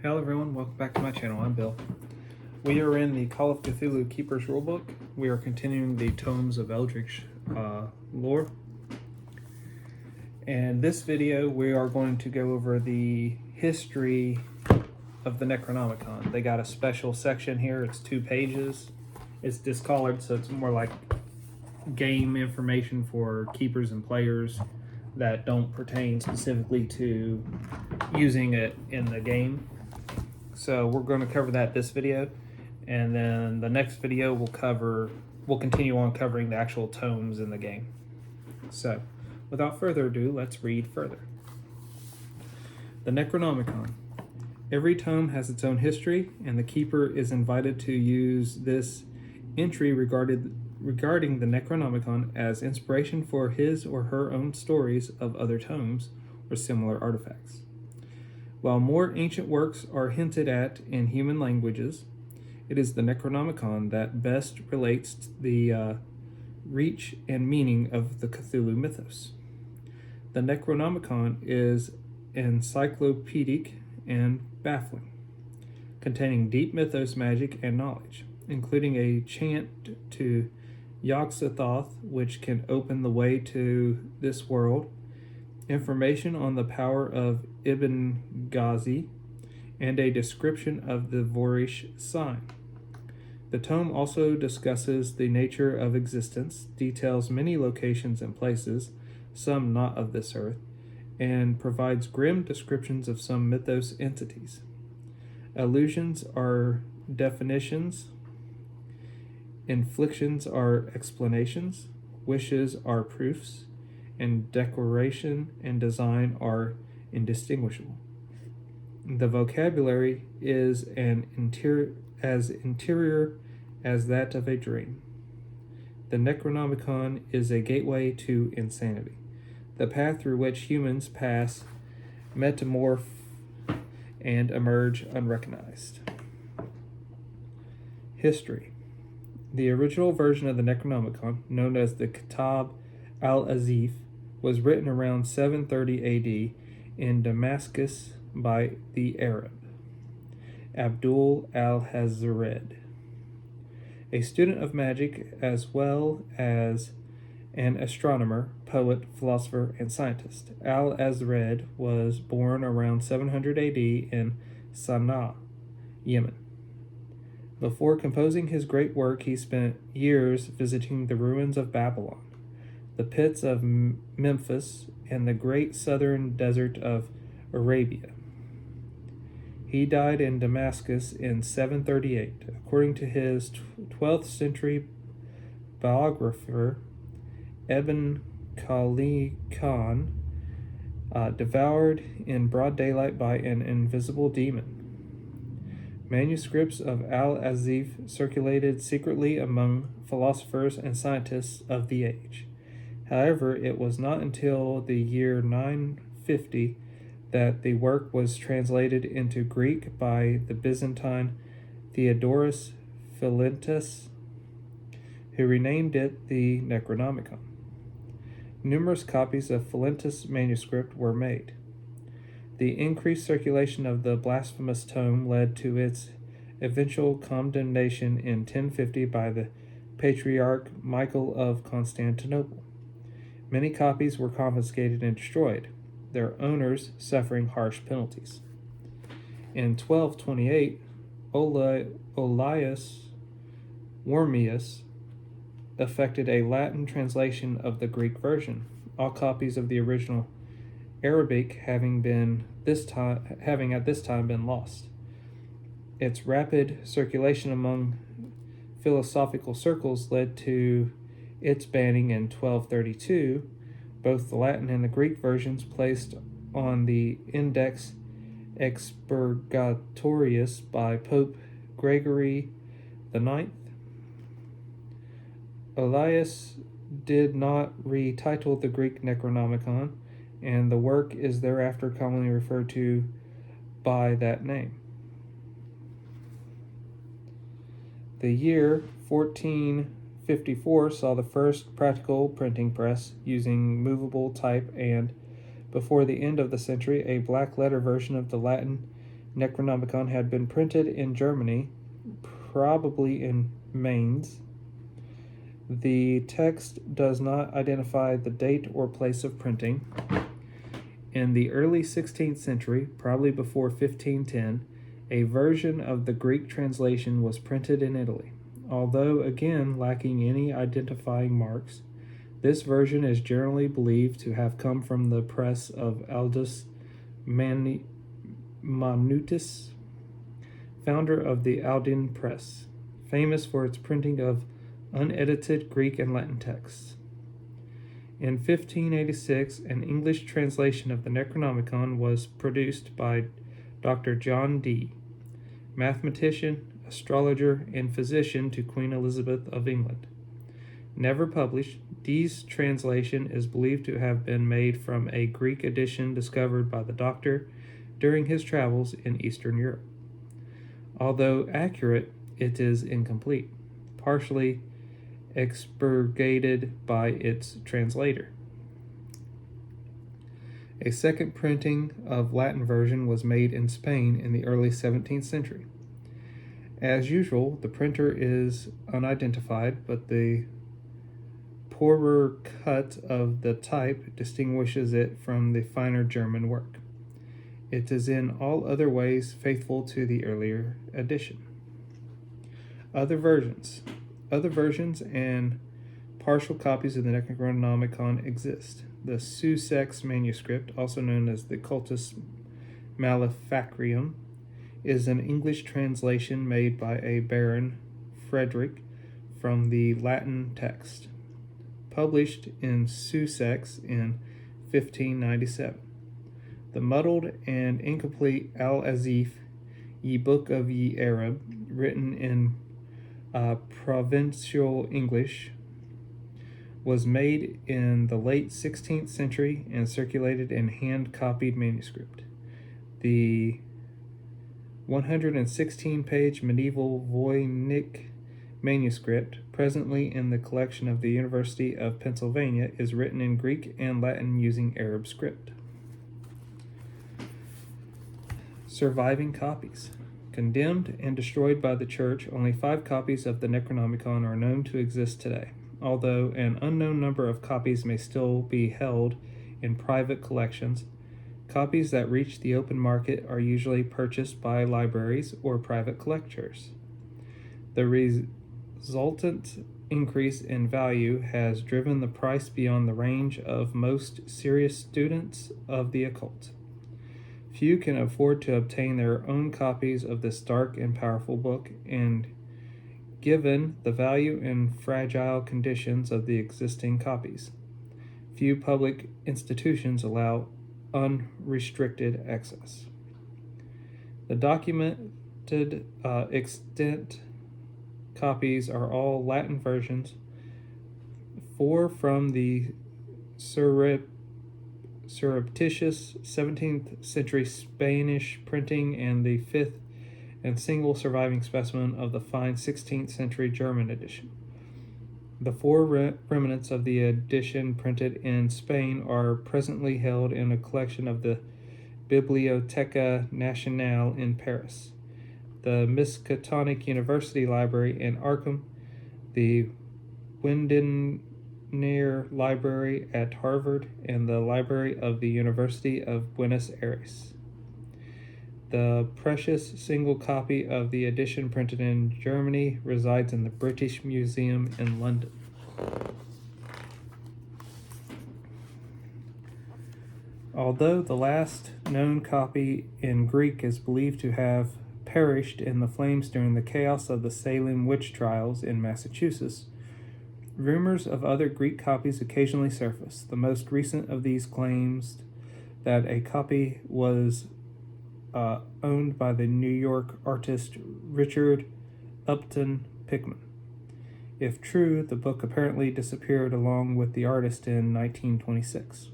Hello everyone, welcome back to my channel. I'm Bill. We are in the Call of Cthulhu Keeper's Rulebook. We are continuing the Tomes of Eldridge lore. And this video we are going to go over the history of the Necronomicon. They got a special section here, it's 2 pages. It's discolored, so it's more like game information for keepers and players that don't pertain specifically to using it in the game. So we're going to cover that this video, and then the next video we'll continue on covering the actual tomes in the game. So without further ado, let's read further. The Necronomicon. Every tome has its own history, and the keeper is invited to use this entry regarding the Necronomicon as inspiration for his or her own stories of other tomes or similar artifacts. While more ancient works are hinted at in human languages, it is the Necronomicon that best relates the reach and meaning of the Cthulhu mythos. The Necronomicon is encyclopedic and baffling, containing deep mythos, magic, and knowledge, including a chant to Yog-Sothoth, which can open the way to this world, information on the power of Ibn Ghazi, and a description of the Vorish sign. The tome also discusses the nature of existence, details many locations and places, some not of this earth, and provides grim descriptions of some mythos entities. Allusions are definitions, inflictions are explanations, wishes are proofs, and decoration and design are indistinguishable. The vocabulary is interior as that of a dream. The Necronomicon is a gateway to insanity, the path through which humans pass, metamorph, and emerge unrecognized. History. The original version of the Necronomicon, known as the Kitab al-Azif, was written around 730 AD in Damascus by the Arab Abdul al-Hazred, a student of magic as well as an astronomer, poet, philosopher, and scientist. Al-Hazred was born around 700 AD in Sana'a, Yemen. Before composing his great work, he spent years visiting the ruins of Babylon, the pits of Memphis, and the great southern desert of Arabia. He died in Damascus in 738. According to his 12th century biographer, Ibn Khalid, devoured in broad daylight by an invisible demon. Manuscripts of al-Azif circulated secretly among philosophers and scientists of the age. However, it was not until the year 950 that the work was translated into Greek by the Byzantine Theodorus Philintus, who renamed it the Necronomicon. Numerous copies of Philintus' manuscript were made. The increased circulation of the blasphemous tome led to its eventual condemnation in 1050 by the Patriarch Michael of Constantinople. Many copies were confiscated and destroyed, their owners suffering harsh penalties. In 1228, Olaus Wormius effected a Latin translation of the Greek version, all copies of the original Arabic having at this time been lost. Its rapid circulation among philosophical circles led to its banning in 1232, both the Latin and the Greek versions placed on the Index Expurgatorius by Pope Gregory IX. Elias did not retitle the Greek Necronomicon, and the work is thereafter commonly referred to by that name. The year 1454 saw the first practical printing press using movable type, and before the end of the century, a black letter version of the Latin Necronomicon had been printed in Germany, probably in Mainz. The text does not identify the date or place of printing. In the early 16th century, probably before 1510, a version of the Greek translation was printed in Italy. Although, again, lacking any identifying marks, this version is generally believed to have come from the press of Aldus Manutius, founder of the Aldine Press, famous for its printing of unedited Greek and Latin texts. In 1586, an English translation of the Necronomicon was produced by Dr. John Dee, mathematician, astrologer, and physician to Queen Elizabeth of England. Never published, Dee's translation is believed to have been made from a Greek edition discovered by the doctor during his travels in Eastern Europe. Although accurate, it is incomplete, partially expurgated by its translator. A second printing of Latin version was made in Spain in the early 17th century. As usual, the printer is unidentified, but the poorer cut of the type distinguishes it from the finer German work. It is in all other ways faithful to the earlier edition. Other versions and partial copies of the Necronomicon exist. The Sussex manuscript, also known as the Cultus Maleficarum, is an English translation made by a Baron Frederick from the Latin text, published in Sussex in 1597. The muddled and incomplete Al-Azif, Ye Book of Ye Arab, written in provincial English, was made in the late 16th century and circulated in hand-copied manuscript. The 116-page medieval Voynich manuscript, presently in the collection of the University of Pennsylvania, is written in Greek and Latin using Arab script. Surviving copies. Condemned and destroyed by the Church, only 5 copies of the Necronomicon are known to exist today, although an unknown number of copies may still be held in private collections. Copies that reach the open market are usually purchased by libraries or private collectors. The resultant increase in value has driven the price beyond the range of most serious students of the occult. Few can afford to obtain their own copies of this dark and powerful book, and given the value and fragile conditions of the existing copies, few public institutions allow unrestricted access. The documented extant copies are all Latin versions, 4 from the surreptitious 17th century Spanish printing, and the 5th and single surviving specimen of the fine 16th century German edition. The 4 remnants of the edition printed in Spain are presently held in a collection of the Bibliotheca Nationale in Paris, the Miskatonic University Library in Arkham, the Widener Library at Harvard, and the Library of the University of Buenos Aires. The precious single copy of the edition printed in Germany resides in the British Museum in London. Although the last known copy in Greek is believed to have perished in the flames during the chaos of the Salem witch trials in Massachusetts, rumors of other Greek copies occasionally surface. The most recent of these claims that a copy was owned by the New York artist Richard Upton Pickman. If true, the book apparently disappeared along with the artist in 1926.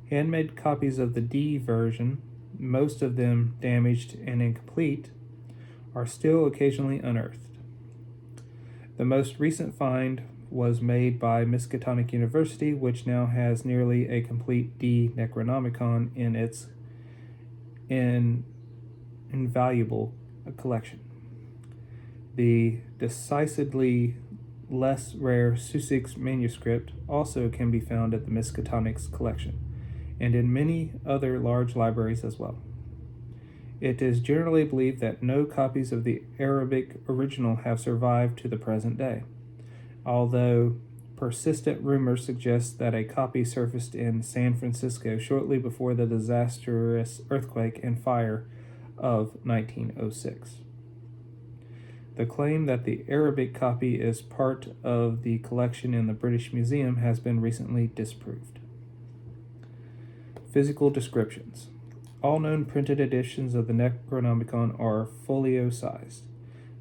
Handmade copies of the D version, most of them damaged and incomplete, are still occasionally unearthed. The most recent find was made by Miskatonic University, which now has nearly a complete D Necronomicon in invaluable collection. The decidedly less rare Sussex manuscript also can be found at the Miskatonics collection, and in many other large libraries as well. It is generally believed that no copies of the Arabic original have survived to the present day, although persistent rumors suggest that a copy surfaced in San Francisco shortly before the disastrous earthquake and fire of 1906. The claim that the Arabic copy is part of the collection in the British Museum has been recently disproved. Physical descriptions. All known printed editions of the Necronomicon are folio-sized.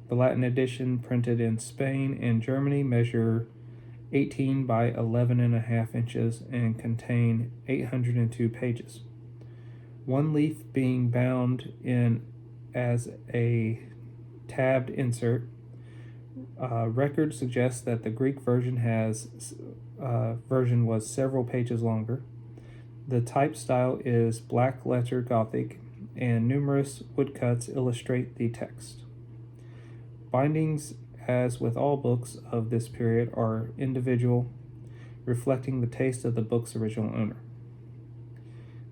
The Latin edition, printed in Spain and Germany, measure 18 by 11.5 inches and contain 802 pages. One leaf being bound in as a tabbed insert. Record suggests that the Greek version was several pages longer. The type style is black letter Gothic, and numerous woodcuts illustrate the text. Bindings, as with all books of this period, are individual, reflecting the taste of the book's original owner.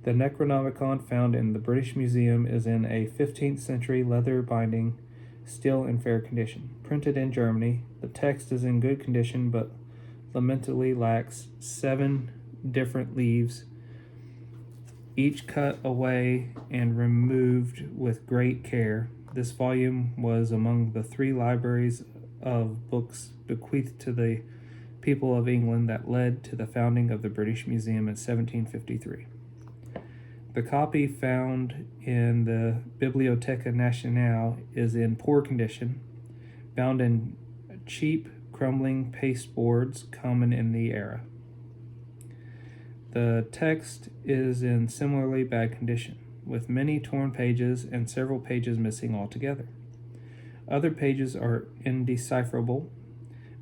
The Necronomicon found in the British Museum is in a 15th century leather binding, still in fair condition. Printed in Germany, the text is in good condition but lamentably lacks 7 different leaves, each cut away and removed with great care. This volume was among the 3 libraries of books bequeathed to the people of England that led to the founding of the British Museum in 1753. The copy found in the Bibliotheca Nationale is in poor condition, bound in cheap, crumbling pasteboards common in the era. The text is in similarly bad condition, with many torn pages and several pages missing altogether. Other pages are indecipherable,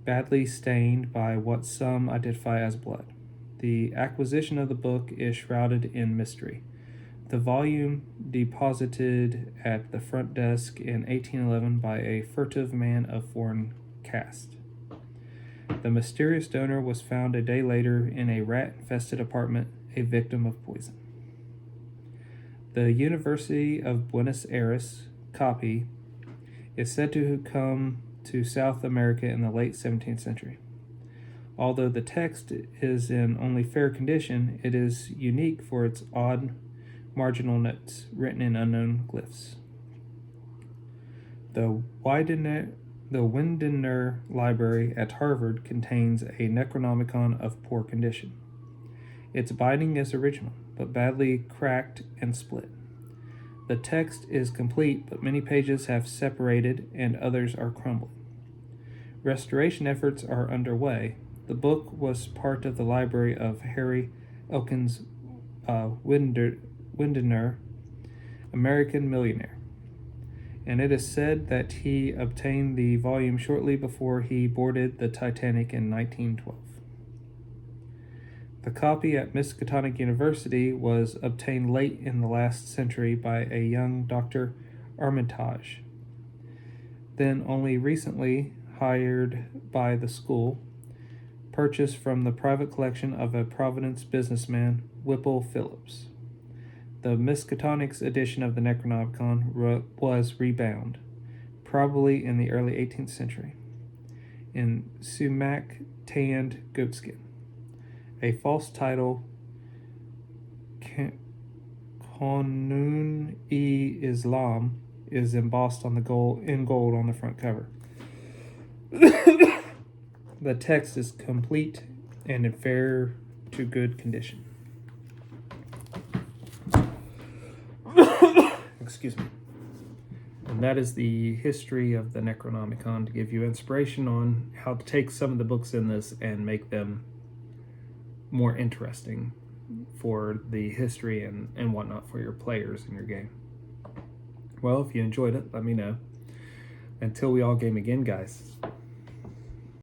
badly stained by what some identify as blood. The acquisition of the book is shrouded in mystery. The volume deposited at the front desk in 1811 by a furtive man of foreign caste. The mysterious donor was found a day later in a rat-infested apartment, a victim of poison. The University of Buenos Aires copy is said to have come to South America in the late 17th century. Although the text is in only fair condition, it is unique for its odd marginal notes written in unknown glyphs. The Widener Library at Harvard contains a Necronomicon of poor condition. Its binding is original, but badly cracked and split. The text is complete, but many pages have separated and others are crumbling. Restoration efforts are underway. The book was part of the library of Harry Elkins Widener, American millionaire, and it is said that he obtained the volume shortly before he boarded the Titanic in 1912. The copy at Miskatonic University was obtained late in the last century by a young Dr. Armitage, then only recently hired by the school, purchased from the private collection of a Providence businessman, Whipple Phillips. The Miskatonics edition of the Necronomicon was rebound, probably in the early 18th century, in sumac tanned goatskin. A false title, Qanun-e-Islam, is embossed on in gold on the front cover. The text is complete and in fair to good condition. Excuse me. And that is the history of the Necronomicon, to give you inspiration on how to take some of the books in this and make them more interesting for the history and whatnot for your players in your game. Well, if you enjoyed it, let me know. Until we all game again, guys.